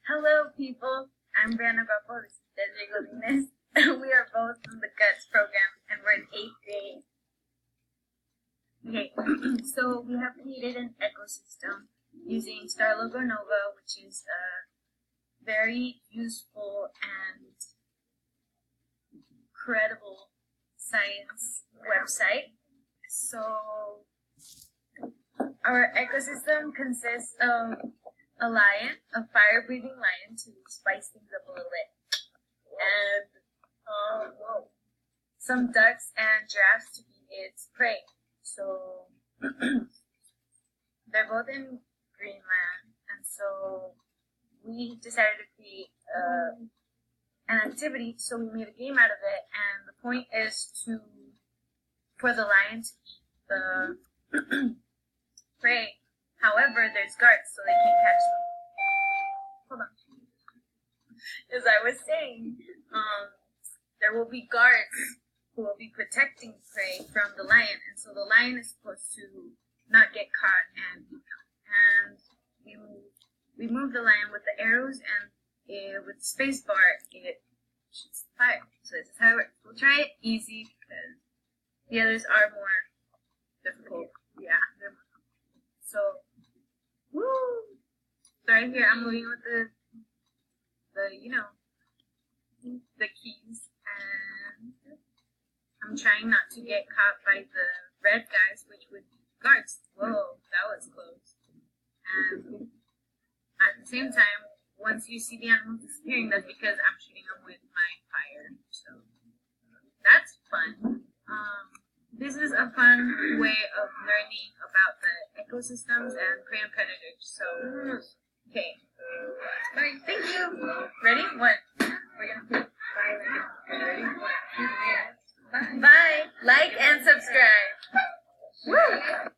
Hello, people. I'm Brianna Guapo. This is Desiree Godinez. We are both from the GUTS program, and we're in 8th grade. Okay, so we have created an ecosystem using StarLogo Nova, which is a very useful and credible science website. So our ecosystem consists of a lion, a fire-breathing lion to spice things up a little bit, and some ducks and giraffes to be its prey. So they're both in Greenland, and so we decided to create an activity. So we made a game out of it, and the point is for the lion to eat the prey. However, there's guards, so they can't catch them. Hold on. As I was saying, there will be guards who will be protecting prey from the lion, and so the lion is supposed to not get caught, and we move the lion with the arrows, and with the space bar, it shoots fire. So this is how it works. We'll try it easy because the others are more difficult. Yeah, they're more difficult. So, woo! So right here, I'm moving with the keys, and I'm trying not to get caught by the red guys, which would be guards. Whoa, that was close. And at the same time, once you see the animals disappearing, that's because I'm shooting them with my fire. So that's fun. This is a fun way of learning about the ecosystems and prey and predators. So, okay. All right, thank you. Ready? One. We're gonna put bye. Ready? 1, 2, 3. Bye. Like and subscribe. Woo!